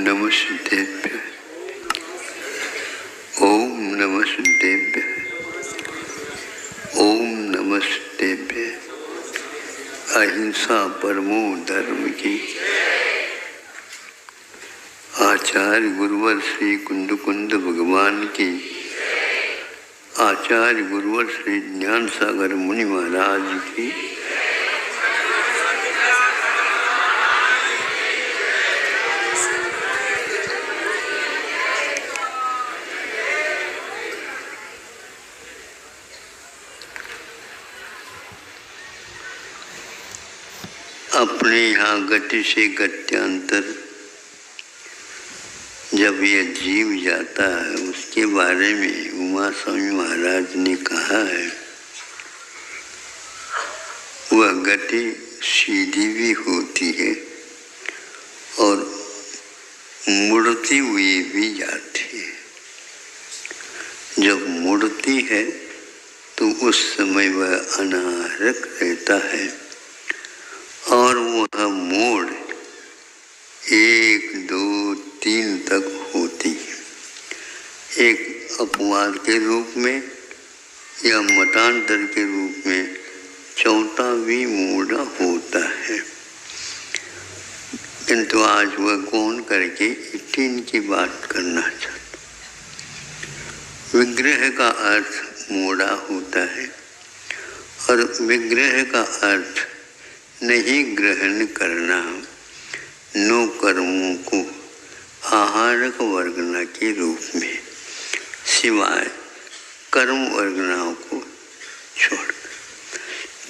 नमस्तेभ्यः। ओम नमस्तेभ्यः। ओम नमस्तेभ्यः। अहिंसा परमो धर्म की। आचार्य गुरुवर श्री कुंद भगवान की। आचार्य गुरुवर श्री ज्ञान सागर मुनि महाराज की। अपने यहाँ गति से गत्यांतर जब यह जीव जाता है उसके बारे में उमा स्वामी महाराज ने कहा है, वह गति सीधी भी होती है और मुड़ती हुई भी जाती है। जब मुड़ती है तो उस समय वह अनारक रहता है और वह मोड़ 1, 2, 3 तक होती है। एक अपवाद के रूप में या मतांतर के रूप में चौथा भी मोड़ा होता है, किंतु आज वह कौन करके 3 की बात करना चाहता। विग्रह का अर्थ मोड़ा होता है और विग्रह का अर्थ नहीं ग्रहण करना, नो कर्मों को आहारक वर्गना के रूप में, सिवाय कर्म वर्गनाओं को छोड़।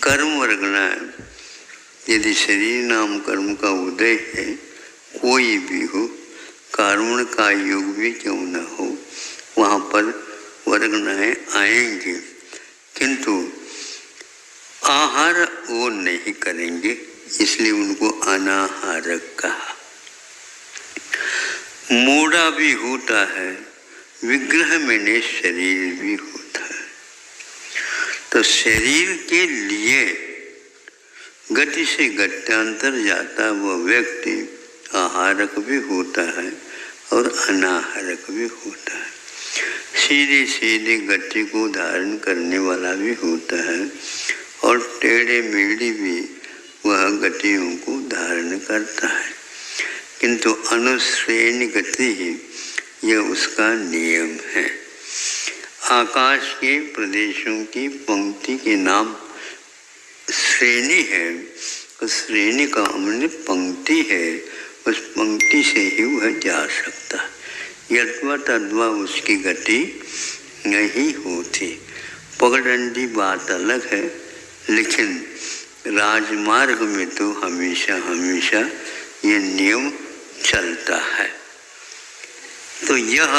कर्म वर्गना यदि शरीर नाम कर्म का उदय है, कोई भी हो, कर्मण का योग भी क्यों न हो, वहाँ पर वर्गनाएं आएंगे, किंतु आहार वो नहीं करेंगे, इसलिए उनको अनाहारक कहा। मोड़ा भी होता है, विग्रह में शरीर भी होता है। तो शरीर के लिए गति से गत्यांतर जाता वह व्यक्ति आहारक भी होता है और अनाहारक भी होता है। सीधे सीधे गति को धारण करने वाला भी होता है और टेढ़े मेढ़ी भी वह गतियों को धारण करता है, किंतु अनुश्रेणी गति ही यह उसका नियम है। आकाश के प्रदेशों की पंक्ति के नाम श्रेणी है। उस श्रेणी का हमने पंक्ति है, उस पंक्ति से ही वह जा सकता है। यद्वा तद्वा उसकी गति नहीं होती। पगडंडी बात अलग है, लेकिन राजमार्ग में तो हमेशा हमेशा ये नियम चलता है। तो यह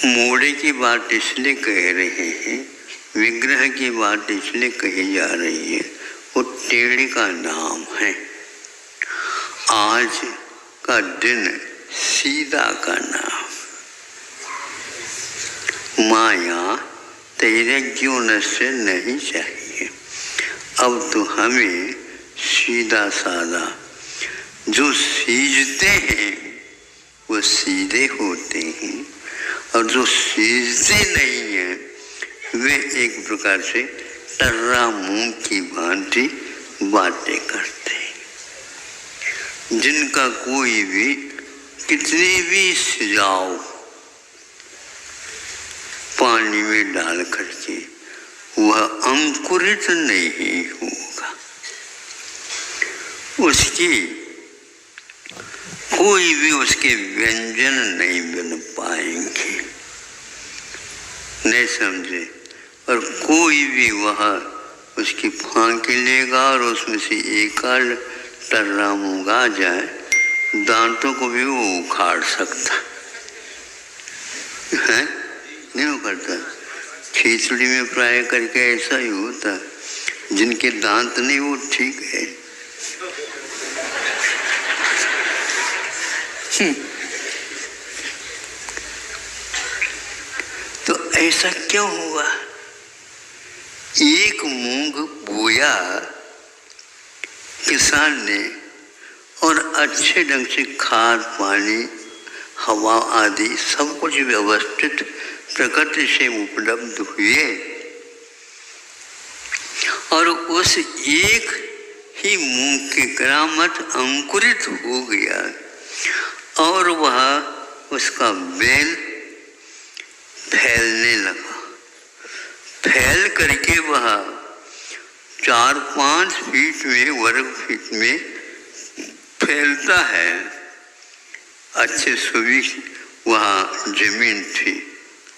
मोड़े की बात इसलिए कह रहे हैं, विग्रह की बात इसलिए कही जा रही है, वो टेढ़े का नाम है। आज का दिन सीधा का नाम। माया तेरे जीवन से नहीं चाहिए। अब तो हमें सीधा साधा, जो सीजते हैं वो सीधे होते हैं और जो सीजते नहीं हैं वे एक प्रकार से टर्रा मुंह की भांति बातें करते हैं। जिनका कोई भी कितनी भी सुझाव पानी में डाल करके वह अंकुरित नहीं होगा, उसकी कोई भी उसके व्यंजन नहीं बन पाएंगे, नहीं समझे। और कोई भी वह उसकी फांकी लेगा और उसमें से एक आध टर्रा मूंग आ जाए, दांतों को भी वो उखाड़ सकता है, नहीं उखाड़ता। खिचड़ी में प्राय करके ऐसा ही होता है, जिनके दांत नहीं वो ठीक है। तो ऐसा क्यों हुआ? एक मूंग बोया किसान ने और अच्छे ढंग से खाद पानी हवा आदि सब कुछ व्यवस्थित प्रकृति से उपलब्ध हुए और उस एक ही मूंग के करामत अंकुरित हो गया और वह उसका बेल फैलने लगा। फैल करके वह 4-5 फीट में वर्ग फीट में फैलता है। अच्छे सुबह वहाँ जमीन थी,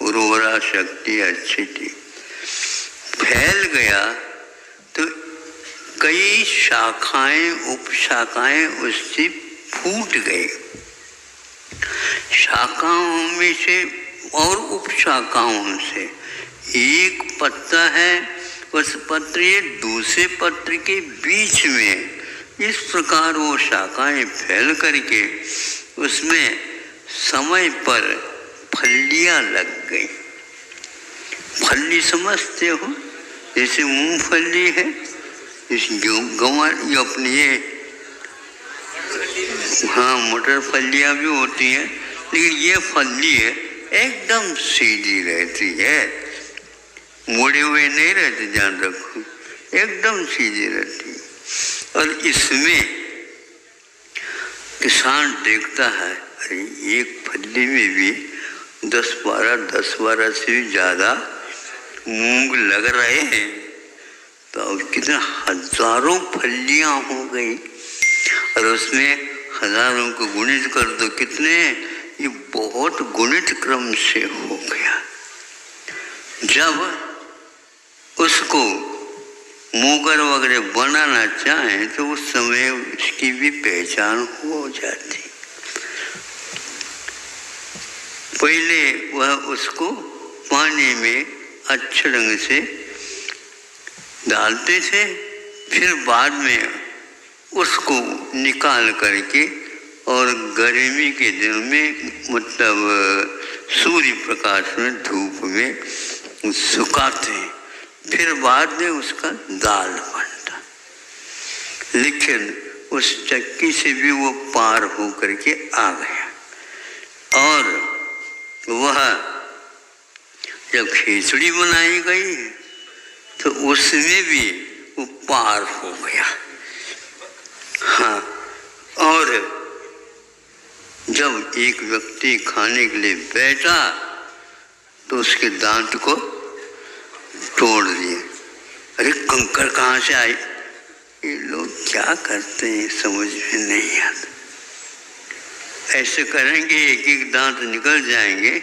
उर्वरा शक्ति अच्छी थी। फैल गया तो कई शाखाएं उपशाखाएं उससे फूट गई। शाखाओं में से और उपशाखाओं से एक पत्ता है, उस पत्र ये दूसरे पत्र के बीच में इस प्रकार वो शाखाएं फैल करके उसमें समय पर फलियां लग गई। फली समझते हो, जैसे मूंगफली है, इस गंवार अपनी ये हाँ मटर फलियां भी होती हैं, लेकिन ये फली है एकदम सीधी रहती है, मुड़े हुए नहीं रहते, ध्यान रखो, एकदम सीधी रहती है। और इसमें किसान देखता है अरे एक फली में भी 10-12 से भी ज़्यादा मूंग लग रहे हैं, तो कितने हजारों फलियां हो गई और उसमें हजारों को गुणित कर दो कितने, ये बहुत गुणित क्रम से हो गया। जब उसको मूंगर वगैरह बनाना चाहें तो उस समय उसकी भी पहचान हो जाती। पहले वह उसको पानी में अच्छे ढंग से डालते थे, फिर बाद में उसको निकाल करके और गर्मी के दिन में मतलब सूर्य प्रकाश में धूप में सुखाते हैं, फिर बाद में उसका दाल बनता। लेकिन उस चक्की से भी वो पार हो करके आ गया और वह जब खिचड़ी बनाई गई तो उसमें भी वो पार हो गया। हाँ, और जब एक व्यक्ति खाने के लिए बैठा तो उसके दांत को तोड़ दिए। अरे कंकड़ कहाँ से आई? ये लोग क्या करते हैं समझ में नहीं आता। ऐसे करेंगे एक एक दांत निकल जाएंगे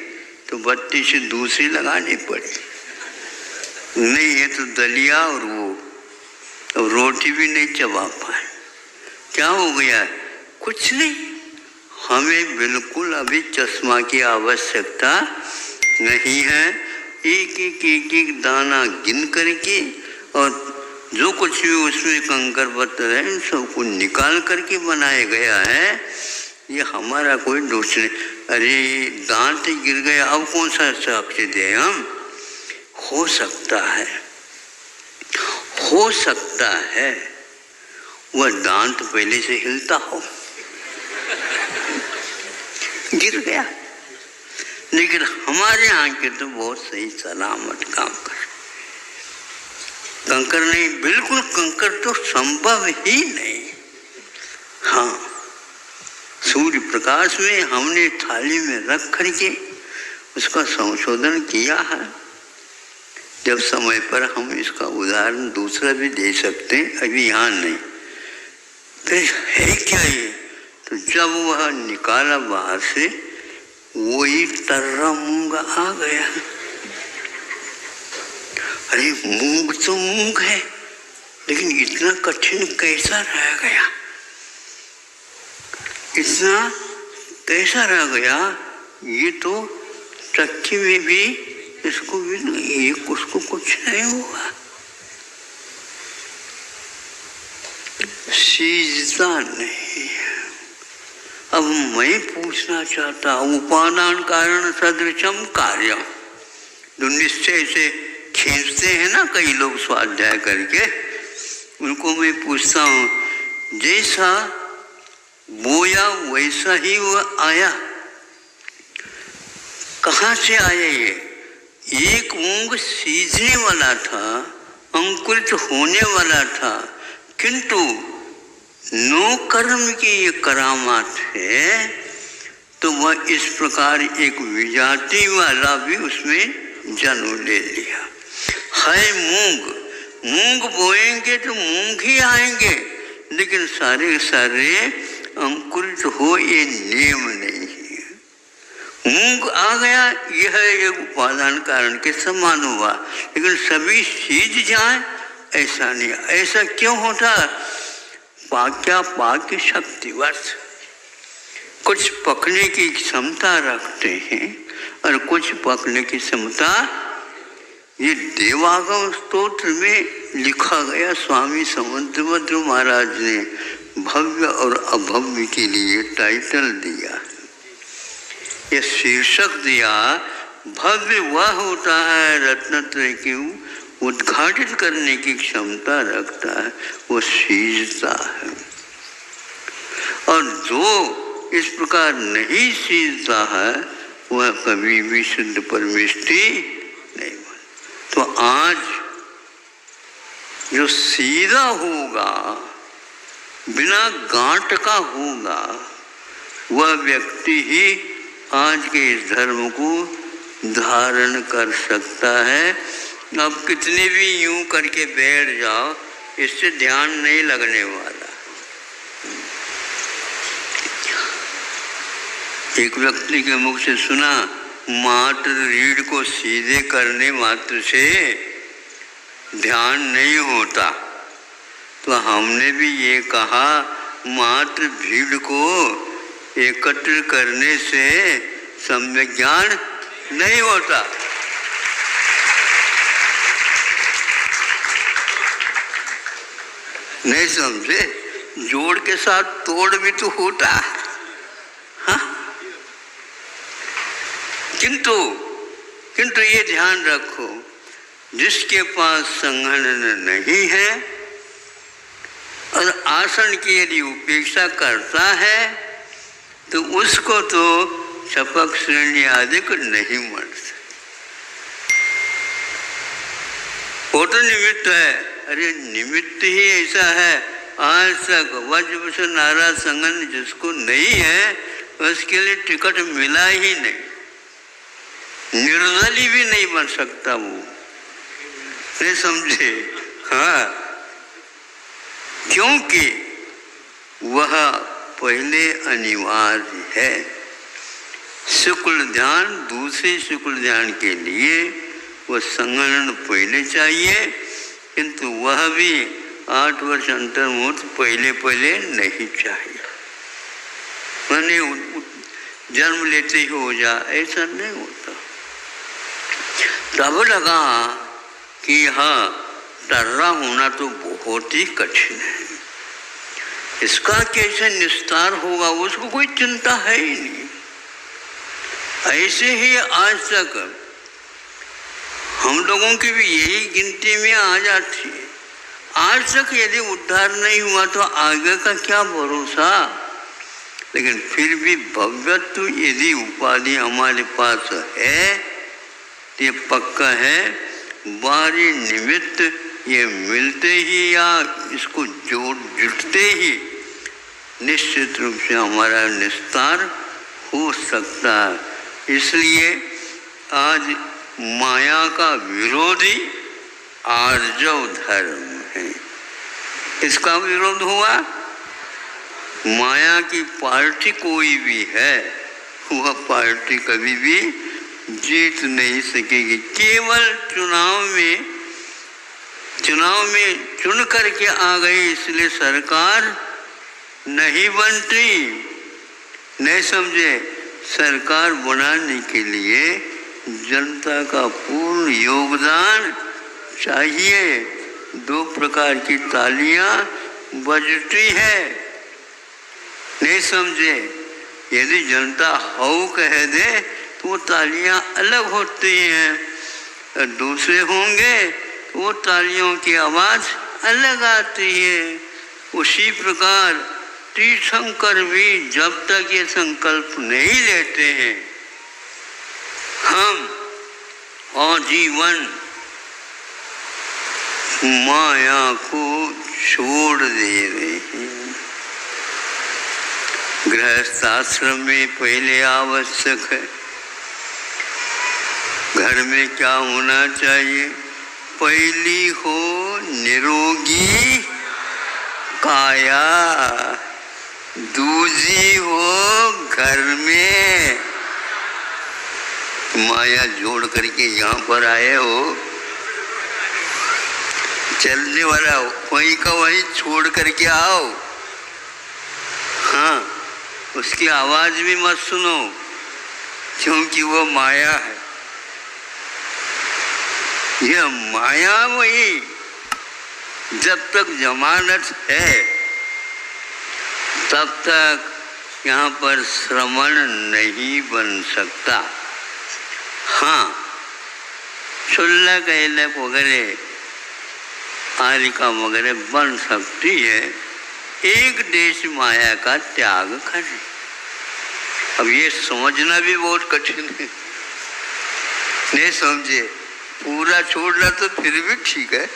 तो बत्ती से दूसरी लगानी पड़ी, नहीं है तो दलिया और वो तो रोटी भी नहीं चबा पाए। क्या हो गया? कुछ नहीं, हमें बिल्कुल अभी चश्मा की आवश्यकता नहीं है। एक दाना गिन करके और जो कुछ भी उसमें कंकर पत्थर है सबको निकाल करके बनाया गया है, ये हमारा कोई दोष नहीं। अरे दांत गिर गया, अब कौन सा साक्ष्य दे हम? हो सकता है वह दांत पहले से हिलता हो, गिर गया, लेकिन हमारे यहाँ के तो बहुत सही सलामत काम कर। कंकर नहीं, बिल्कुल कंकर तो संभव ही नहीं। हाँ, सूर्य प्रकाश में हमने थाली में रख करके उसका संशोधन किया है। जब समय पर हम इसका उदाहरण दूसरा भी दे सकते हैं, अभी यहाँ नहीं। तो है क्या ये? तो जब वह निकाला बाहर से, वही तर्रा मूंग आ गया। अरे मूंग तो मूंग है, लेकिन इतना कठिन कैसा रह गया? इतना कैसा रह गया? ये तो चक्की में भी इसको भी एक उसको कुछ नहीं हुआ, सीजता नहीं। अब मैं पूछना चाहता हूँ, उपादान कारण सदृशम कार्य, जो निश्चय से खींचते हैं ना कई लोग स्वाध्याय करके, उनको मैं पूछता हूँ, जैसा बोया वैसा ही वह आया। कहाँ से आया ये? एक मूंग सीजने वाला था, अंकुरित होने वाला था, किंतु नो कर्म की ये करामात है, तो वह इस प्रकार एक विजाति वाला भी उसमें जन्म ले लिया। है मूंग, मूंग बोएंगे तो मूंग ही आएंगे, लेकिन सारे सारे अंकुरित हो ये नियम नहीं है। मूंग आ गया, यह एक उपादान कारण के समान हुआ, लेकिन सभी सीज जाए ऐसा नहीं। ऐसा क्यों होता? पाक्या पाक्य शक्तिवश, कुछ पकने की क्षमता रखते हैं और कुछ पकने की क्षमता। ये देवागम स्तोत्र में लिखा गया, स्वामी समुद्रभद्र महाराज ने भव्य और अभव्य के लिए टाइटल दिया, ये शीर्षक दिया। भव्य वह होता है रत्नत्रय की उद्घाटित करने की क्षमता रखता है, वो सीजता है। और जो इस प्रकार नहीं सीजता है वह कभी भी शुद्ध परमेष्टि नहीं बन। तो आज जो सीधा होगा, बिना गांठ का होगा, वह व्यक्ति ही आज के इस धर्म को धारण कर सकता है। अब कितने भी यूं करके बैठ जाओ, इससे ध्यान नहीं लगने वाला। एक व्यक्ति के मुख से सुना, मात्र रीढ़ को सीधे करने मात्र से ध्यान नहीं होता। तो हमने भी ये कहा, मात्र भीड़ को एकत्र करने से सम्यक ज्ञान नहीं होता। नहीं समझे? जोड़ के साथ तोड़ भी तो होता। हाँ? किंतु ये ध्यान रखो, जिसके पास संघनन नहीं है और आसन की यदि उपेक्षा करता है, तो उसको तो शपक श्रेणी आदि को नहीं मर सकता। वो तो निमित्त है। अरे निमित्त ही ऐसा है, आज तक वज्र नारा संगन जिसको नहीं है उसके लिए टिकट मिला ही नहीं, निर्दलीय भी नहीं बन सकता वो। नहीं समझे? हाँ, क्योंकि वह पहले अनिवार्य है। शुक्ल ध्यान, दूसरे शुक्ल ध्यान के लिए वह संगणन पहले चाहिए, किंतु वह भी 8 वर्ष अंतर्मुक्त पहले नहीं चाहिए। मैंने जन्म लेते ही हो जा, ऐसा नहीं होता। तब लगा कि हाँ, टर्रा होना तो बहुत ही कठिन है, इसका कैसे निस्तार होगा उसको कोई चिंता है ही नहीं। ऐसे ही आज तक हम लोगों की भी यही गिनती में आ जाती है। आज तक यदि उद्धार नहीं हुआ तो आगे का क्या भरोसा। लेकिन फिर भी भव्यत्व यदि उपाधि हमारे पास है तो ये पक्का है, बारी निमित्त ये मिलते ही या इसको जुटते ही निश्चित रूप से हमारा निस्तार हो सकता है। इसलिए आज माया का विरोधी आर्जव धर्म है। इसका विरोध हुआ, माया की पार्टी कोई भी है वह पार्टी कभी भी जीत नहीं सकेगी। केवल चुनाव में चुन करके आ गई, इसलिए सरकार नहीं बनती। नहीं समझे? सरकार बनाने के लिए जनता का पूर्ण योगदान चाहिए। 2 प्रकार की तालियां बजती है। नहीं समझे? यदि जनता हाउ कह दे तो वो तालियां अलग होती हैं, और दूसरे होंगे तो वो तालियों की आवाज़ अलग आती है। उसी प्रकार तीर्थंकर भी जब तक ये संकल्प नहीं लेते हैं हम आजीवन माया को छोड़ दे रहे हैं। गृहस्थ आश्रम में पहले आवश्यक है, घर में क्या होना चाहिए? पहली हो निरोगी काया, दूसरी हो घर में माया जोड़ करके यहाँ पर आए हो, चलने वाला हो, वहीं का वहीं छोड़ करके आओ। हाँ, उसकी आवाज भी मत सुनो क्योंकि वो माया है। यह माया वही जब तक जमानत है तब तक यहाँ पर श्रवण नहीं बन सकता। हाँ, शुल्लक कैलक वगैरह आरिका वगैरह बन सकती है, एक देश माया का त्याग करें। अब ये समझना भी बहुत कठिन है, नहीं समझे? पूरा छोड़ना तो फिर भी ठीक है,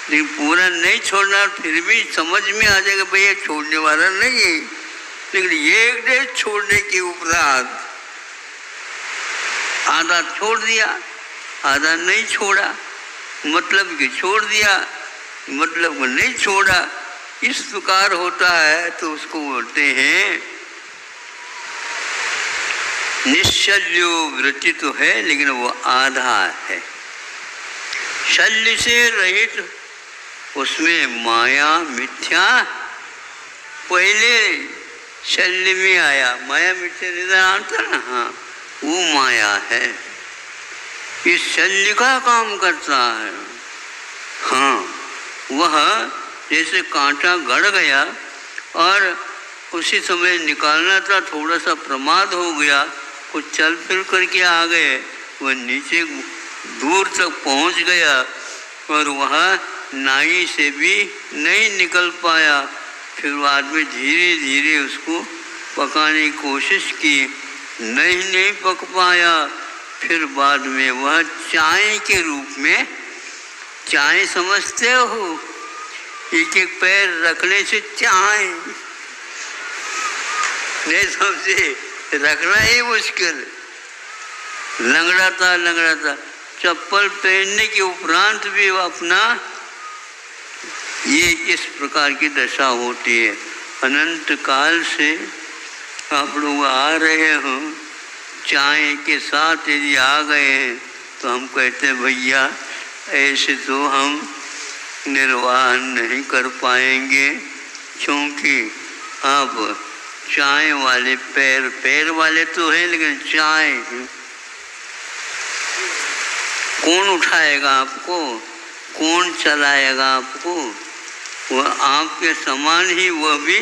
लेकिन पूरा नहीं छोड़ना फिर भी समझ में आ जाएगा भाई ये छोड़ने वाला नहीं है। लेकिन एक देश छोड़ने के उपरांत आधा छोड़ दिया, आधा नहीं छोड़ा, मतलब कि छोड़ दिया, मतलब को नहीं छोड़ा, इस प्रकार होता है तो उसको बोलते हैं निश्चल्यो वृत्ति तो है लेकिन वो आधा है। शल्य से रहित उसमें माया मिथ्या पहले शल्य में आया, माया मिथ्या निदान था ना। हाँ, वो माया है, इस शल्य का काम करता है। हाँ, वह जैसे कांटा गड़ गया और उसी समय निकालना था, थोड़ा सा प्रमाद हो गया, कुछ चल फिर करके आ गए, वह नीचे दूर तक पहुंच गया और वह नाई से भी नहीं निकल पाया। फिर बाद में धीरे धीरे उसको पकाने की कोशिश की, नहीं पक पाया। फिर बाद में वह चाय के रूप में, चाय समझते हो, एक एक पैर रखने से चाय नहीं समझे, रखना ही मुश्किल। लंगड़ा था, चप्पल पहनने के उपरांत भी अपना ये इस प्रकार की दशा होती है। अनंत काल से आप लोग आ रहे हो, चाय के साथ यदि आ गए हैं तो हम कहते हैं भैया ऐसे तो हम निर्वाह नहीं कर पाएंगे, क्योंकि आप चाय वाले पैर वाले तो हैं, लेकिन चाय कौन उठाएगा आपको, कौन चलाएगा आपको? वह आपके समान ही वह भी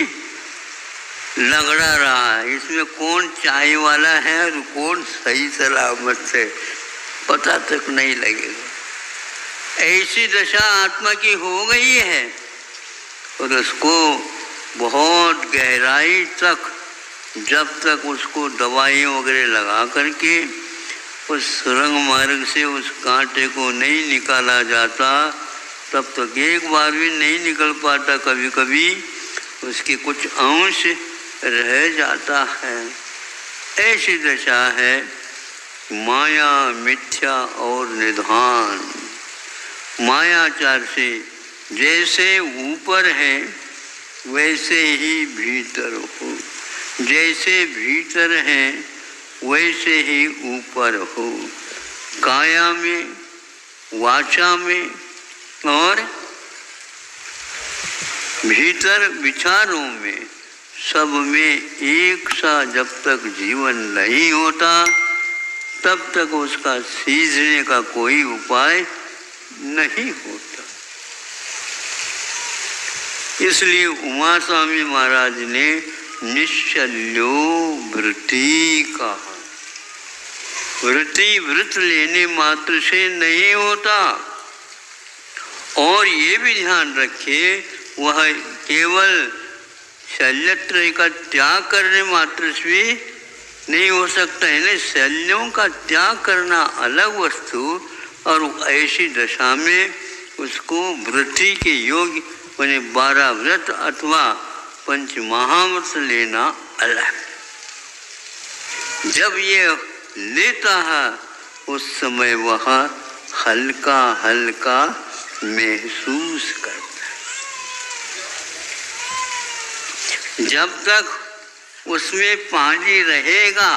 लंगड़ा रहा है। इसमें कौन चाय वाला है और कौन सही सलामत से पता तक नहीं लगेगा। ऐसी दशा आत्मा की हो गई है और उसको बहुत गहराई तक, जब तक उसको दवाई वगैरह लगा करके उस सुरंग मार्ग से उस कांटे को नहीं निकाला जाता, तब तक एक बार भी नहीं निकल पाता। कभी कभी उसके कुछ अंश रह जाता है। ऐसी दशा है माया मिथ्या और निधान। मायाचार से जैसे ऊपर है वैसे ही भीतर हो, जैसे भीतर है वैसे ही ऊपर हो, काया में, वाचा में और भीतर विचारों में, सब में एक सा जब तक जीवन नहीं होता तब तक उसका सींचने का कोई उपाय नहीं होता। इसलिए उमा स्वामी महाराज ने निश्चल्यो वृत्ति कहा। वृत्ति व्रत लेने मात्र से नहीं होता। और ये भी ध्यान रखिए, वह केवल शल्यत्रय का त्याग करने मात्र से भी नहीं हो सकता है। ना शल्यों का त्याग करना अलग वस्तु और ऐसी दशा में उसको वृत्ति के योग माने 12 व्रत अथवा 5 महाव्रत लेना अलग। जब ये लेता है उस समय वह हल्का हल्का महसूस करता है। जब तक उसमें पानी रहेगा,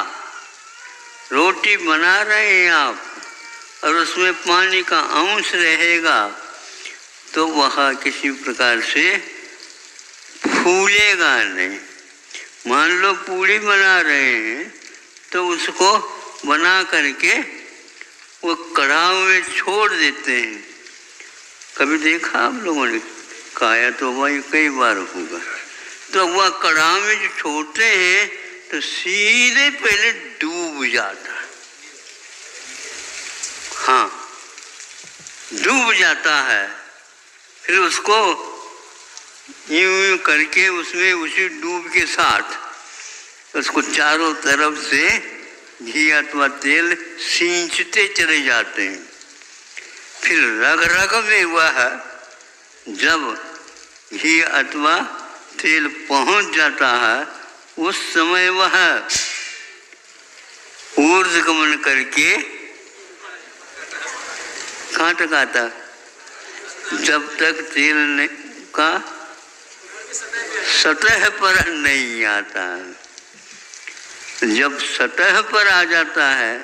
रोटी बना रहे हैं आप और उसमें पानी का अंश रहेगा तो वह किसी प्रकार से फूलेगा नहीं। मान लो पूड़ी बना रहे हैं तो उसको बना करके वो कढ़ाई में छोड़ देते हैं। कभी देखा आप लोगों ने? खाया तो वही कई बार होगा। तो वह कढ़ाई में जो छोड़ते हैं तो सीधे पहले डूब जाता है। हाँ, डूब जाता है। फिर उसको यूं करके उसमें उसी डूब के साथ उसको चारों तरफ से घी अथवा तेल सींचते चले जाते हैं। फिर रग रग में वह जब घी अथवा तेल पहुंच जाता है उस समय वह ऊर्ध्वगमन करके कहाँ तक आता? जब तक तेल का सतह पर नहीं आता। जब सतह पर आ जाता है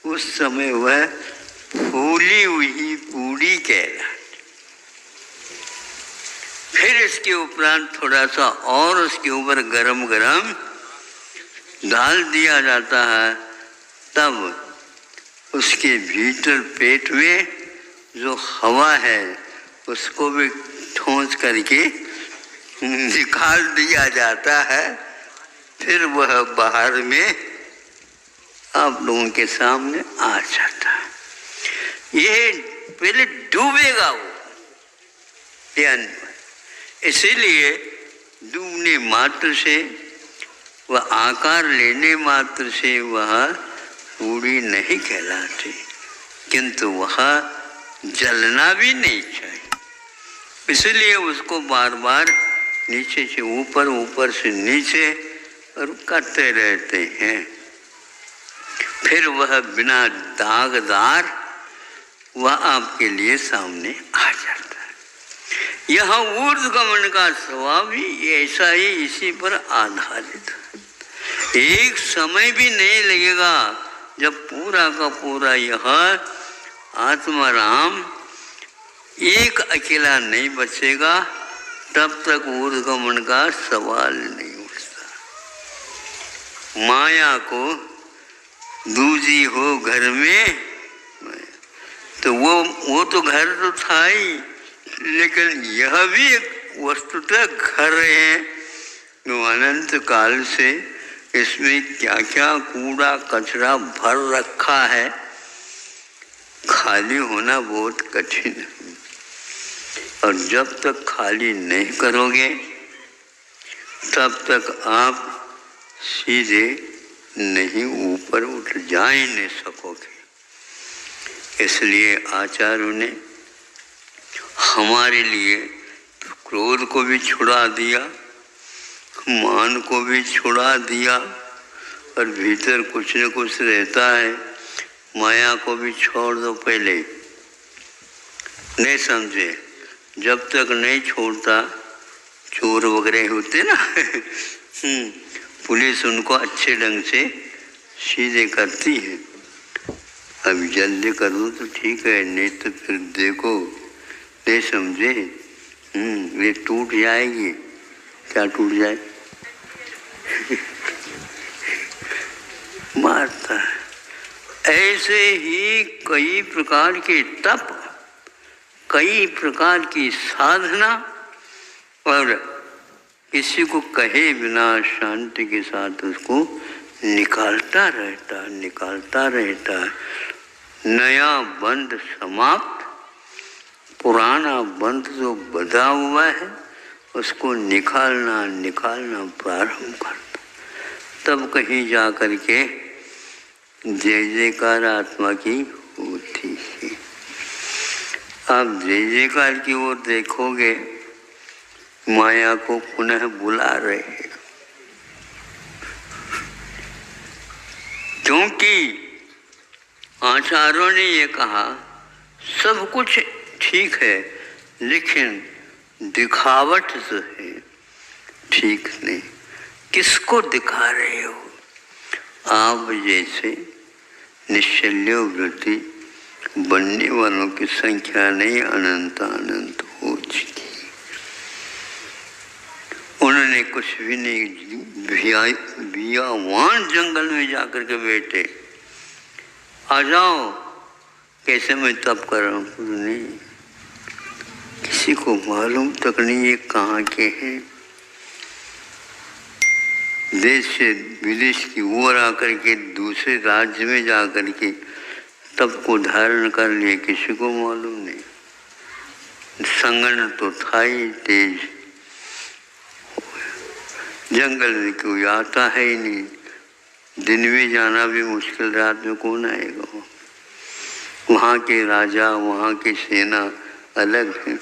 उस समय वह फूली हुई पूड़ी कहलाती। फिर इसके उपरांत थोड़ा सा और उसके ऊपर गरम गरम डाल दिया जाता है। तब उसके भीतर पेट में जो हवा है उसको भी ठोंस करके निकाल दिया जाता है। फिर वह बाहर में आप लोगों के सामने आ जाता है। ये पहले डूबेगा वो ध्यान। इसीलिए डूबने मात्र से वह आकार लेने मात्र से वह पूरी नहीं कहलाती, किंतु वह जलना भी नहीं चाहिए। इसलिए उसको बार बार नीचे से ऊपर, ऊपर से नीचे और करते रहते हैं। फिर वह बिना दागदार वह आपके लिए सामने आ जाता है। यह ऊर्ध्वगमन का स्वभाव भी ऐसा ही इसी पर आधारित है। एक समय भी नहीं लगेगा जब पूरा का पूरा यह आत्माराम एक अकेला नहीं बचेगा तब तक ऊर्ध्वगमन का सवाल नहीं उठता। माया को दूजी हो घर में तो वो तो घर तो था ही, लेकिन यह भी एक वस्तुतः घर है जो अनंत काल से इसमें क्या क्या कूड़ा कचरा भर रखा है। खाली होना बहुत कठिन है और जब तक खाली नहीं करोगे तब तक आप सीधे नहीं ऊपर उठ जा ही नहीं सकोगे। इसलिए आचार्यों ने हमारे लिए क्रोध को भी छुड़ा दिया, मान को भी छुड़ा दिया और भीतर कुछ न कुछ रहता है। माया को भी छोड़ दो पहले। नहीं समझे? जब तक नहीं छोड़ता, चोर वगैरह होते ना पुलिस उनको अच्छे ढंग से सीधे करती है। अब जल्दी कर दो तो ठीक है, नहीं तो फिर देखो। नहीं समझे? ये टूट जाएगी। क्या टूट जाए? मारता है। ऐसे ही कई प्रकार के तप, कई प्रकार की साधना और किसी को कहे बिना शांति के साथ उसको निकालता रहता है। नया बंध समाप्त, पुराना बंध जो बंधा हुआ है उसको निकालना निकालना प्रारंभ करता, तब कहीं जा कर के जय जयकार आत्मा की होती है। आप जय जयकार की ओर देखोगे, माया को पुनः बुला रहे हैं, क्योंकि आचार्यों ने ये कहा सब कुछ ठीक है, लेकिन दिखावट जो है ठीक नहीं। किसको दिखा रहे हो? आप जैसे निश्चल्य वृत्ति बनने वालों की संख्या नहीं अनंत अनंत हो चुकी। उन्होंने कुछ भी नहीं बियावान जंगल में जाकर के बैठे, आ जाओ कैसे मैं तप कर रहा हूँ, नहीं, किसी को मालूम तक नहीं ये कहाँ के हैं। देश से विदेश की ओर आकर के दूसरे राज्य में जाकर के तप को धारण कर लिए, किसी को मालूम नहीं। संगन तो था ही तेज, जंगल में कोई आता है ही नहीं, दिन में जाना भी मुश्किल, रात में कौन आएगा। वहाँ के राजा वहाँ की सेना अलग है।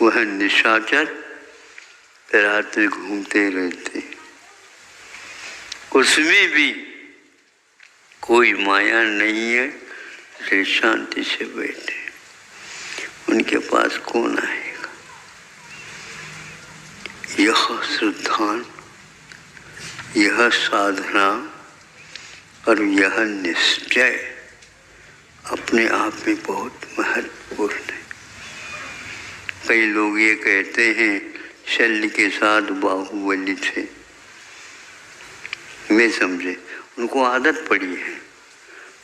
वह निशाचर रात में घूमते रहते, उसमें भी कोई माया नहीं है, फिर शांति से बैठे, उनके पास कौन आएगा। यह श्रद्धा, यह साधना और यह निश्चय अपने आप में बहुत महत्वपूर्ण है। कई लोग ये कहते हैं शल्य के साथ बाहुबली थे, वे समझे, उनको आदत पड़ी है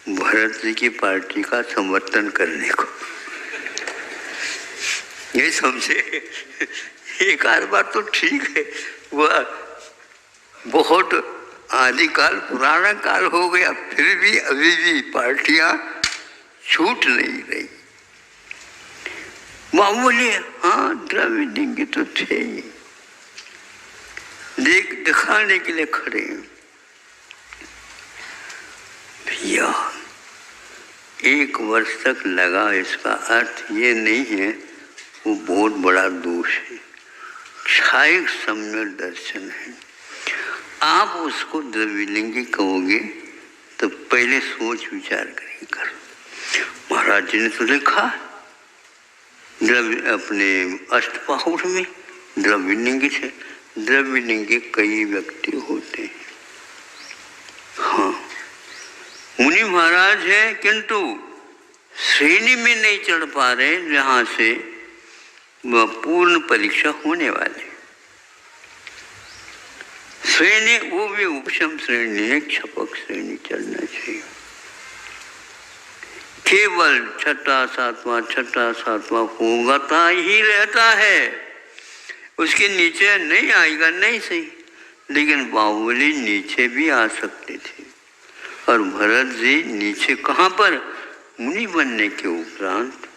भरत जी की पार्टी का समर्थन करने को। ये समझे एक आध बार तो ठीक है, वह बहुत आदिकाल पुराना काल हो गया, फिर भी अभी भी पार्टियां छूट नहीं रही। बाहुबली हाँ द्रविड़ तो थे ही, दिखाने के लिए खड़े हैं। भैया 1 वर्ष तक लगा, इसका अर्थ ये नहीं है वो बहुत बड़ा दोष है, क्षायिक सम्यक दर्शन है। आप उसको द्रविलिंगी कहोगे तो पहले सोच विचार करेंगे। करो महाराज जी ने तो लिखा अपने अष्टपाहुर में द्रविलिंगी से, द्रविलिंगी कई व्यक्ति होते हैं। हाँ मुनि महाराज है, किंतु श्रेणी में नहीं चढ़ पा रहे जहाँ से वह पूर्ण परीक्षा होने वाली श्रेणी, वो भी उपशम श्रेणी है, क्षपक श्रेणी चलना चाहिए। केवल छठा सातवां होता ही रहता है, उसके नीचे नहीं आएगा, नहीं सही। लेकिन बाहुबली नीचे भी आ सकते थे, और भरत जी नीचे कहाँ पर, मुनि बनने के उपरांत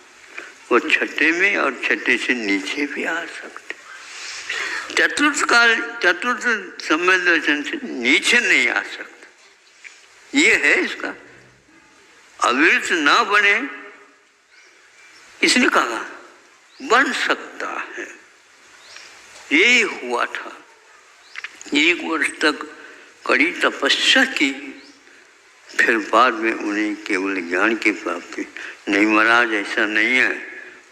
वो छठे में और छठे से नीचे भी आ सकते। चतुर्थ समय दर्शन से नीचे नहीं आ सकता। ये है इसका। अविरत ना बने, इसने कहा बन सकता है। यही हुआ था। 1 वर्ष तक कड़ी तपस्या की, फिर बाद में उन्हें केवल ज्ञान की प्राप्ति। नहीं महाराज ऐसा नहीं है,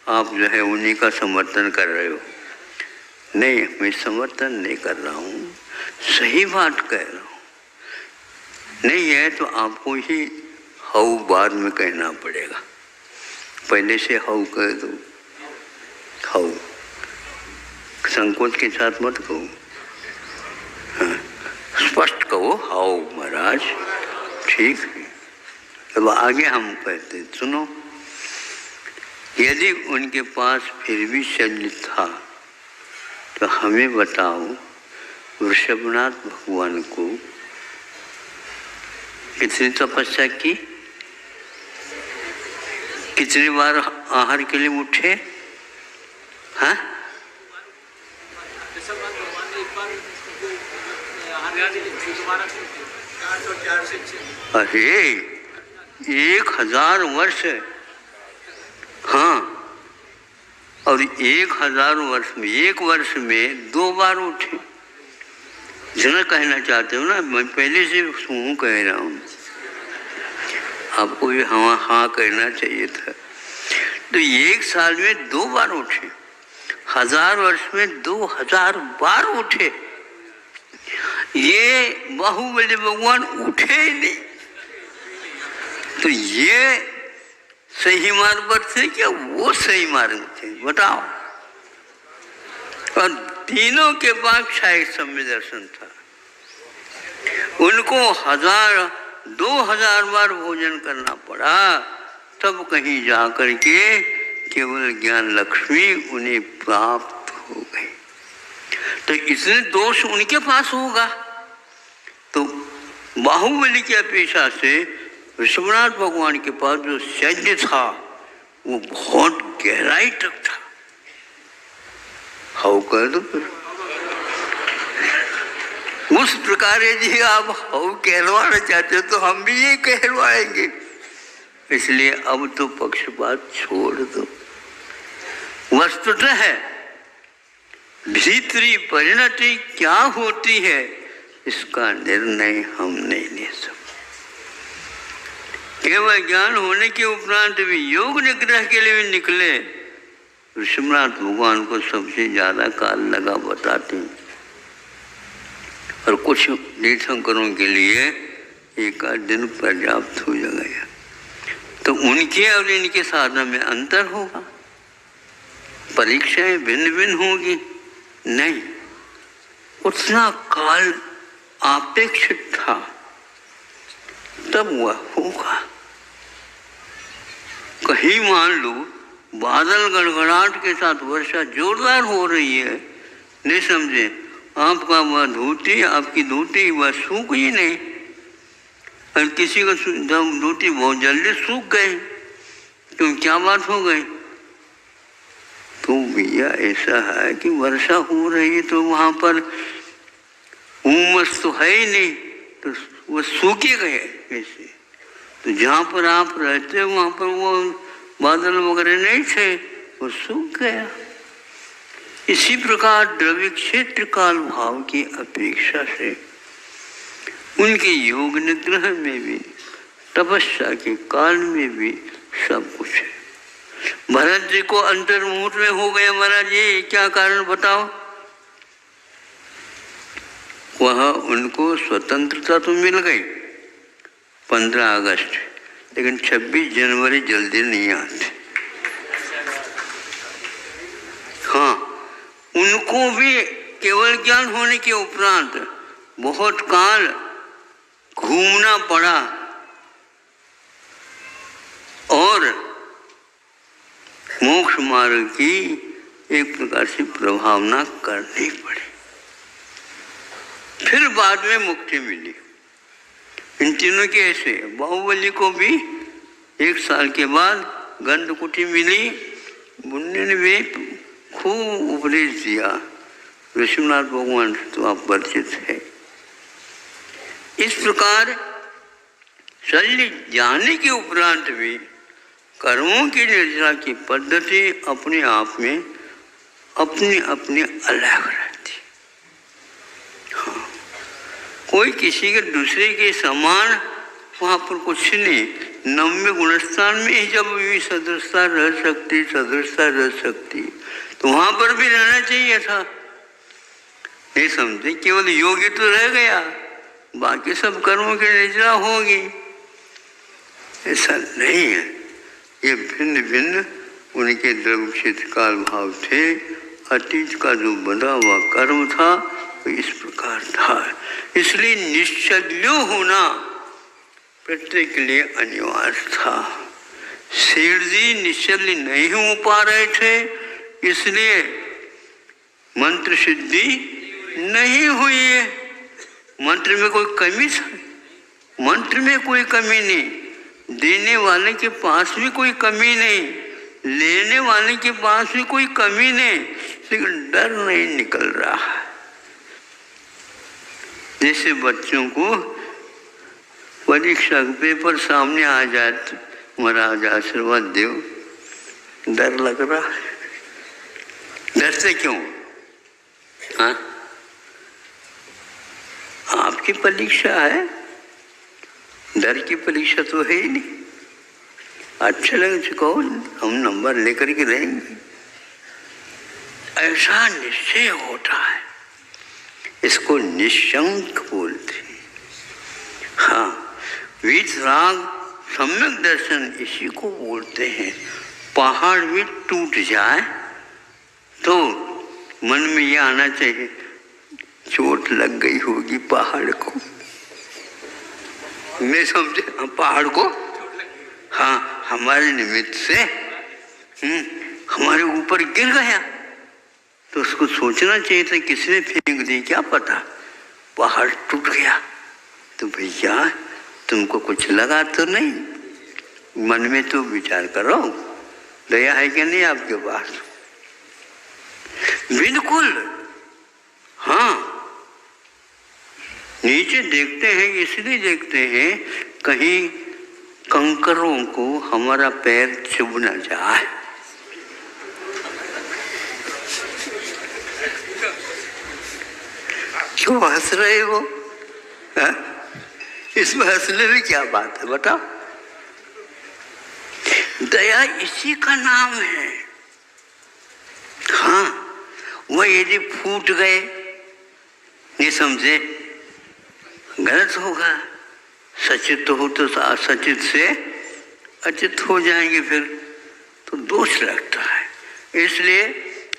आप जो है उन्हीं का समर्थन कर रहे हो। नहीं, मैं समर्थन नहीं कर रहा हूँ, सही बात कह रहा हूँ। नहीं है तो आपको ही हाउ बाद में कहना पड़ेगा, पहले से हाउ कह दो। हाउ संकोच के साथ मत कहो, हाँ, स्पष्ट कहो हाउ महाराज, ठीक है। अब आगे हम कहते सुनो, यदि उनके पास फिर भी शल्य था तो हमें बताओ वृषभनाथ भगवान को कितनी तपस्या की, कितनी बार आहार के लिए उठे, हाँ, अरे 1000 वर्ष, हाँ, और 1000 वर्ष में, एक वर्ष में 2 बार उठे। जना कहना चाहते हो ना, मैं पहले से हूँ कह रहा हूँ, आपको भी हाँ हाँ कहना चाहिए था। तो एक साल में 2 बार उठे, 1000 वर्ष में 2000 बार उठे। ये बाहुबली भगवान उठे ही नहीं। तो ये सही मार्ग पर थे क्या वो सही मार्ग थे, बताओ? और तीनों के पास क्षय सम्य दर्शन था। उनको 2000 बार भोजन करना पड़ा, तब कहीं जाकर के केवल ज्ञान लक्ष्मी उन्हें प्राप्त हो गई। तो इसलिए दोष उनके पास होगा। तो बाहुबली की अपेक्षा से विश्वनाथ भगवान के पास जो शैल्य था वो बहुत गहराई तक था। हाउ कर दो फिर उस प्रकार यदि आप हाउ कहलवाना चाहते हो तो हम भी ये कहलवाएंगे। इसलिए अब तो पक्षपात छोड़ दो। वस्तुतः है भीतरी परिणति क्या होती है इसका निर्णय हम नहीं ले सकते। केवल ज्ञान होने के उपरांत भी योग निग्रह के लिए भी निकले, विश्वनाथ भगवान को सबसे ज्यादा काल लगा बताते हैं, और कुछ तीर्थंकरों के लिए 1 आध दिन पर्याप्त हो जाएगा। तो उनके और इनके साधना में अंतर होगा, परीक्षाएं भिन्न भिन्न होगी नहीं, उतना काल अपेक्षित था तब वह होगा। कहीं मान लो बादल गड़गड़ाहट के साथ वर्षा जोरदार हो रही है, नहीं समझे, आपका वह धोती, आपकी धोती वह सूख ही नहीं, और किसी का धोती बहुत जल्दी सूख गए, तो क्या बात हो गई? तो भैया ऐसा है कि वर्षा हो रही है तो वहां पर उमस तो है ही नहीं, तो वो सूखे गए ऐसे। तो जहाँ पर आप रहते हो वहाँ पर वो बादल वगैरह नहीं थे, वो सूख गया। इसी प्रकार द्रव्य क्षेत्र काल भाव की अपेक्षा से उनके योग निग्रह में भी, तपस्या के काल में भी सब कुछ है। भरत जी को अंतर्मुहूर्त में हो गया, महाराज ये क्या कारण बताओ? वह उनको स्वतंत्रता तो मिल गई 15 अगस्त, लेकिन 26 जनवरी जल्दी नहीं आते। हाँ, उनको भी केवल ज्ञान होने के उपरांत बहुत काल घूमना पड़ा और मोक्ष मार्ग की एक प्रकार से प्रभावना करनी पड़ी, फिर बाद में मुक्ति मिली। इन तीनों के ऐसे, बाहुबली को भी 1 साल के बाद गंधकुटी मिली, मुन्ने ने भी खूब उपदेश दिया। विश्वनाथ भगवान से तो आप परिचित है। इस प्रकार शल्य जाने के उपरांत भी कर्मों की निर्जरा की पद्धति अपने आप में अपनी अपनी अलग रहती। हाँ, कोई किसी के दूसरे के समान वहाँ पर कुछ नहीं। 90 गुणस्थान में ही जब भी सदृशता रह सकती तो वहाँ पर भी रहना चाहिए था। नहीं समझे, केवल योगी तो रह गया, बाकी सब कर्मों की निर्जरा होगी, ऐसा नहीं है। ये भिन्न भिन्न उनके द्रव्य क्षेत्र काल भाव थे। अतीत का जो बंधा हुआ कर्म था वो इस प्रकार था। इसलिए निश्चल्य होना प्रत्येक के लिए अनिवार्य था। सेठ जी निश्चल्य नहीं हो पा रहे थे, इसलिए मंत्र सिद्धि नहीं हुई है। मंत्र में कोई कमी था? मंत्र में कोई कमी नहीं, देने वाले के पास भी कोई कमी नहीं, लेने वाले के पास भी कोई कमी नहीं, लेकिन डर नहीं निकल रहा है। जैसे बच्चों को परीक्षा के पेपर सामने आ जाए तो महाराज आशीर्वाद दो, डर लग रहा है। डरते क्यों? हाँ, आपकी परीक्षा है, डर की परीक्षा तो है ही नहीं। अच्छा लगे तो कहो हम नंबर लेकर के रहेंगे, ऐसा निश्चय होता है, इसको निशंक बोलते हैं। हाँ, वीतराग सम्यक दर्शन इसी को बोलते हैं। पहाड़ भी टूट जाए तो मन में ये आना चाहिए, चोट लग गई होगी पहाड़ को, नहीं समझे? पहाड़ को, हाँ, हमारे निमित्त से हमारे ऊपर गिर गया, तो उसको सोचना चाहिए था किसने फेंक दी, क्या पता पहाड़ टूट गया। तो भैया तुमको कुछ लगा तो नहीं, मन में तो विचार करो, दया है कि नहीं आपके पास? बिल्कुल। हाँ, नीचे देखते हैं, इसलिए देखते हैं कहीं कंकरों को हमारा पैर चुभ न जाए। क्यों हंस रहे हो? इसमें हंसने में क्या बात है बताओ? दया इसी का नाम है। हाँ, वह यदि फूट गए, नहीं समझे, गलत होगा। सचित हो तो असचित से अचित हो जाएंगे, फिर तो दोष लगता है। इसलिए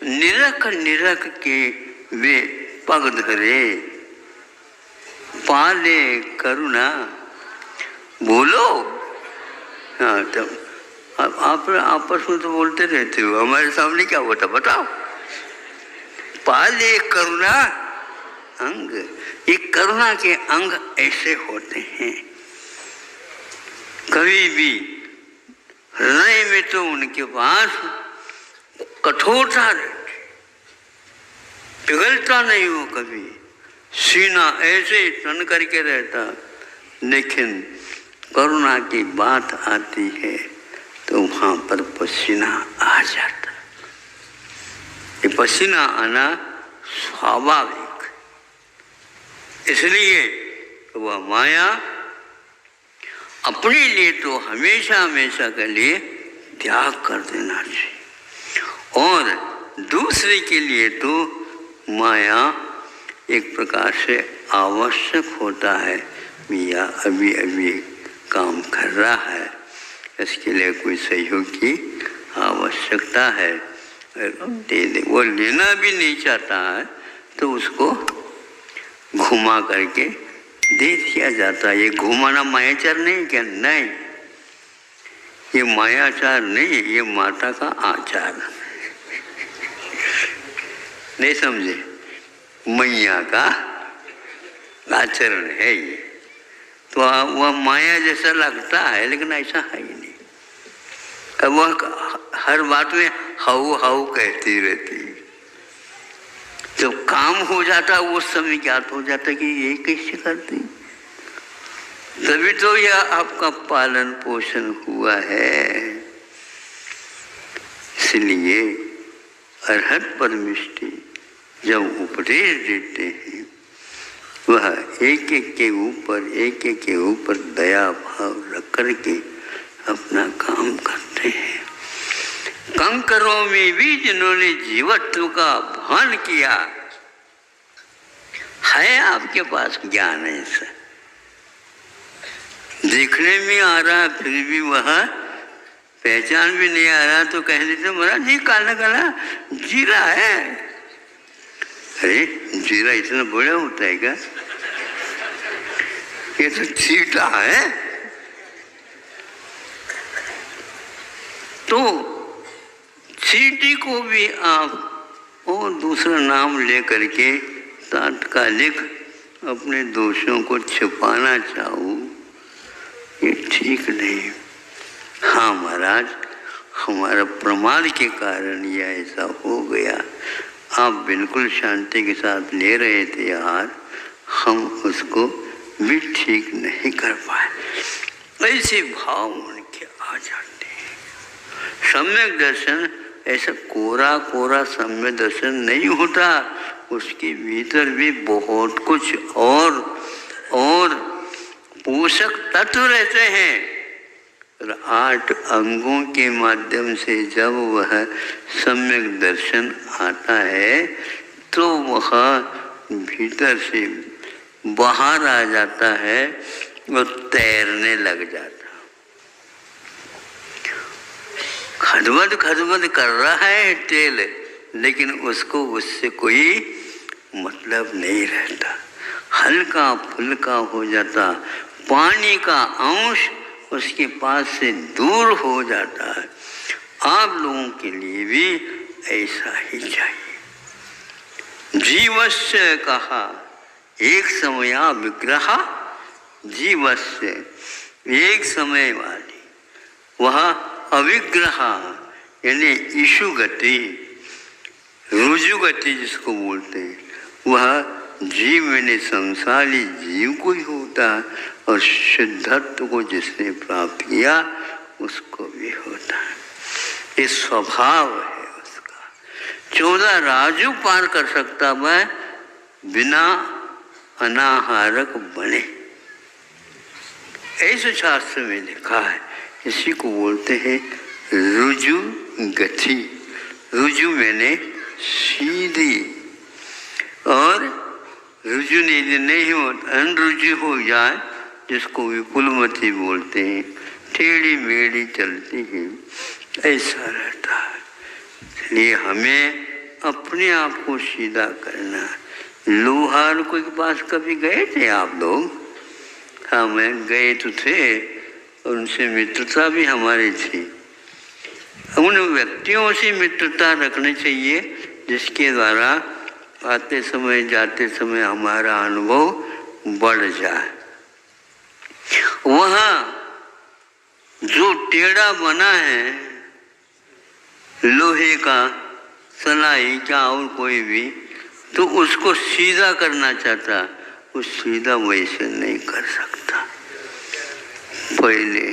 निरख निरख के वे पग धरे, पाले करुणा। बोलो। हाँ, तब आप आपस में तो बोलते रहते हो, हमारे सामने क्या होता बताओ? पाले करुणा अंग। ये करुणा के अंग ऐसे होते हैं, कभी भी हृदय में तो उनके पास कठोरता रहती, पिघलता नहीं हो कभी, सीना ऐसे तन करके रहता, लेकिन करुणा की बात आती है तो वहाँ पर पसीना आ जाता। ये पसीना आना स्वाभाविक, इसलिए वह माया अपने लिए तो हमेशा हमेशा के लिए त्याग कर देना चाहिए, और दूसरे के लिए तो माया एक प्रकार से आवश्यक होता है। मियाँ अभी अभी काम कर रहा है, इसके लिए कोई सहयोग की आवश्यकता है, दे दे। वो लेना भी नहीं चाहता है तो उसको घुमा करके दे दिया जाता है। ये घुमाना मायाचार नहीं क्या? नहीं, ये मायाचार नहीं, ये माता का आचार। नहीं समझे? मैया का आचरण है ये। तो वह माया जैसा लगता है, लेकिन ऐसा है ही नहीं। अब वह हर बात में हाउ हाउ कहती रहती है। जब काम हो जाता उस समय ज्ञात हो जाता कि ये कैसे करती, तभी तो यह आपका पालन पोषण हुआ है। इसलिए अरहत परमिष्टि जब उपदेश देते हैं, वह एक एक के ऊपर दया भाव रख करके अपना काम करते हैं। कंकरों में भी जिन्होंने जीवत्व का भान किया है, आपके पास ज्ञान है, ऐसा देखने में आ रहा, फिर भी वह पहचान भी नहीं आ रहा, तो कह देते महाराज ये काला काला जीरा है। अरे जीरा इतना बड़ा होता है क्या? ये तो चीटा है। तो चीटी को भी आप और दूसरा नाम लेकर के तात्कालिक अपने दोषों को छिपाना चाहो, ये ठीक नहीं। हाँ महाराज, हमारा प्रमाद के कारण यह ऐसा हो गया। आप बिल्कुल शांति के साथ ले रहे थे यार, हम उसको भी ठीक नहीं कर पाए। ऐसे भाव उनके आ जाते हैं। सम्यक दर्शन ऐसा कोरा कोरा सम्यक दर्शन नहीं होता, उसके भीतर भी बहुत कुछ और पोषक तत्व रहते हैं। 8 अंगों के माध्यम से जब वह सम्यक दर्शन आता है तो वह भीतर से बाहर आ जाता है और तैरने लग जाता। खदबद कर रहा है तेल, लेकिन उसको उससे कोई मतलब नहीं रहता, हल्का फुल्का हो जाता, पानी का अंश उसके पास से दूर हो जाता है। आप लोगों के लिए भी ऐसा ही चाहिए। जीवस्य कहा एक समया विग्रह, जीवस्य एक समय वाली, वह अविग्रह यानी ईशु गति, रुजु गति जिसको बोलते हैं, वह जीव यानी संसारी जीव को ही होता है, और शुद्धत्व को जिसने प्राप्त किया उसको भी होता है। ये स्वभाव है उसका। 14 राजू पार कर सकता वह बिना अनाहारक बने, ऐसे शास्त्र में लिखा है। इसी को बोलते हैं रुजु गति। रुजु मैंने सीधी, और रुजु नहीं हो, अनरुजु हो जाए जिसको विपुलमती बोलते हैं, टेढ़ी मेढ़ी चलती है, ऐसा रहता है। इसलिए हमें अपने आप को सीधा करना है। लोहार को के पास कभी गए थे आप लोग? हाँ, मैं गए तो थे, उनसे मित्रता भी हमारी थी। उन व्यक्तियों से मित्रता रखनी चाहिए जिसके द्वारा आते समय जाते समय हमारा अनुभव बढ़ जाए। वहाँ जो टेढ़ा बना है लोहे का, सलाई का और कोई भी, तो उसको सीधा करना चाहता, वो सीधा वैसे नहीं कर सकता। पहले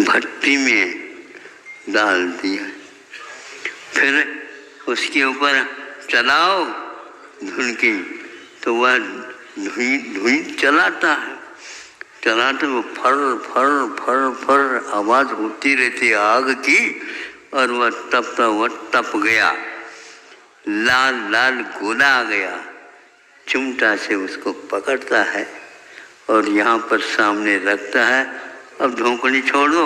भट्टी में डाल दिया, फिर उसके ऊपर चलाओ धुनकी, तो वह धुई चलाता है, चलाते वो फर फर फर फर आवाज होती रहती है आग की, और वह तप गया, लाल लाल गोला आ गया, चिमटा से उसको पकड़ता है और यहाँ पर सामने रखता है। अब झोंकनी छोड़ दो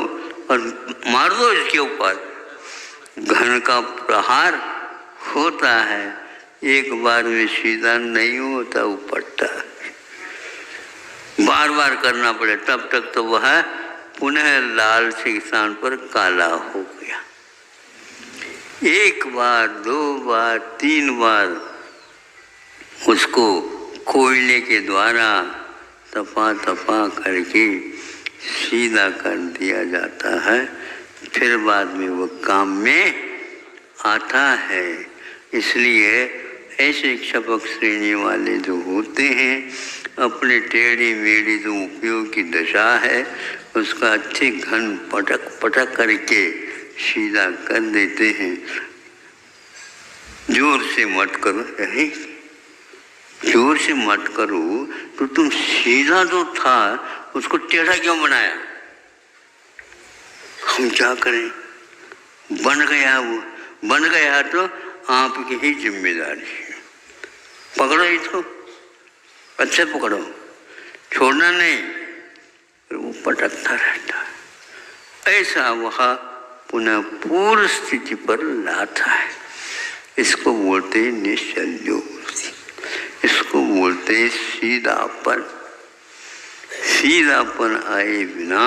और मार दो इसके ऊपर। घन का प्रहार होता है, एक बार में सीधा नहीं होता, उपटता है, बार बार करना पड़े, तब तक तो वह पुनः लाल से स्थान पर काला हो गया। एक बार, 2 बार, 3 बार उसको कोयले के द्वारा तपा करके सीधा कर दिया जाता है, फिर बाद में वो काम में आता है। इसलिए ऐसे क्षपक श्रेणी वाले जो होते हैं, अपने टेढ़ी मेढ़ी जो उपयोग की दशा है उसका अच्छे घन पटक करके सीधा कर देते हैं। जोर से मत करो, जोर से मत करो, तो तुम सीधा जो था उसको टेढ़ा क्यों बनाया? हम क्या करें? बन गया, वो बन गया तो आपकी ही जिम्मेदारी है। पकड़ो इसको, अच्छे पकड़ो, छोड़ना नहीं, वो पटकता रहता है। ऐसा वह पुनः पूर्व स्थिति पर लाता है। इसको बोलते हैं निश्चल्यो, इसको बोलते हैं सीधापन। सीधापन आए बिना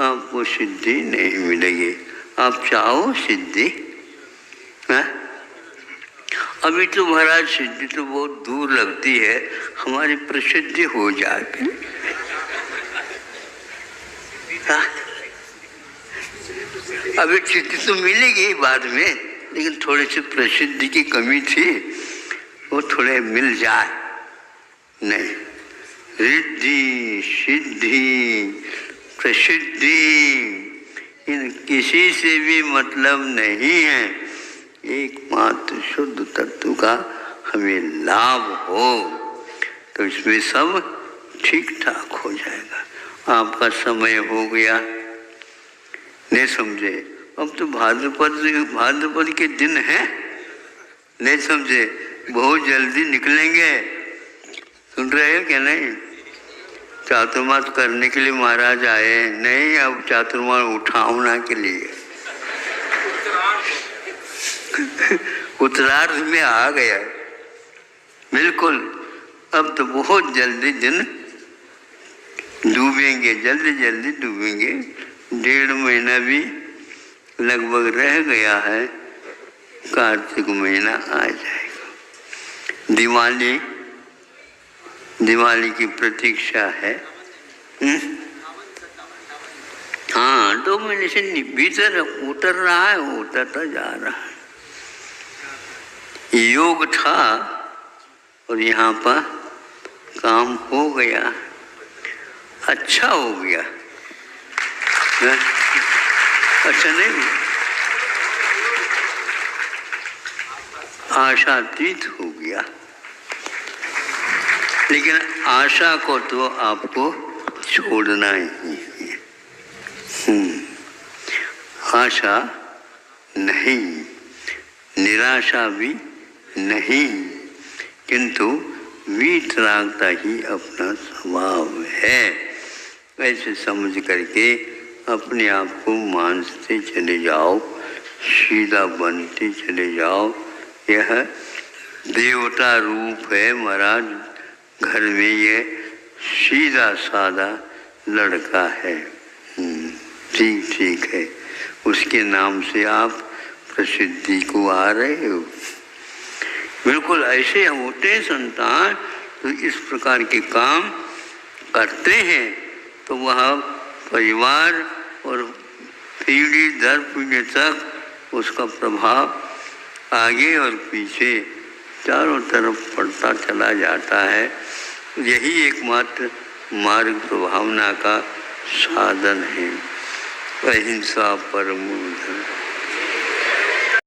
आपको सिद्धि नहीं मिलेगी। आप चाहो सिद्धि, अभी तो महाराज सिद्धि तो बहुत दूर लगती है, हमारी प्रसिद्धि हो जाए। अभी स्थिति तो मिलेगी बाद में, लेकिन थोड़ी सी प्रसिद्धि की कमी थी, वो थोड़े मिल जाए। नहीं, रिद्धि सिद्धि प्रसिद्धि इन किसी से भी मतलब नहीं है, एकमात्र शुद्ध तत्व का हमें लाभ हो तो इसमें सब ठीक ठाक हो जाएगा। आपका समय हो गया, नहीं समझे? अब तो भाद्रपद के दिन है, नहीं समझे? बहुत जल्दी निकलेंगे, सुन रहे हो क्या? नहीं, चातुर्मास करने के लिए महाराज आए नहीं, अब चातुर्मास उठावना के लिए उत्तरार्ध में आ गया बिल्कुल। अब तो बहुत जल्दी दिन डूबेंगे, जल्दी जल्दी डूबेंगे। 1.5 महीना भी लगभग रह गया है, कार्तिक महीना आ जाएगा। दिवाली की प्रतीक्षा है। हाँ, 2 महीने से भीतर उतर रहा है, उतरता जा रहा है। योग था और यहाँ पर काम हो गया, अच्छा हो गया। अच्छा नहीं, आशातीत हो गया। लेकिन आशा को तो आपको छोड़ना ही है। आशा नहीं, निराशा भी नहीं, किंतु वीतरागता ही अपना स्वभाव है। ऐसे समझ करके अपने आप को मानते चले जाओ, सीधा बनते चले जाओ। यह देवता रूप है महाराज, घर में ये सीधा साधा लड़का है। ठीक ठीक है, उसके नाम से आप प्रसिद्धि को आ रहे हो। बिल्कुल ऐसे होते संतान तो इस प्रकार के काम करते हैं, तो वह परिवार और पीढ़ी दर पीढ़ी तक उसका प्रभाव आगे और पीछे चारों तरफ पड़ता चला जाता है। यही एकमात्र मार्ग प्रभावना का साधन है। अहिंसा परमो धर्म।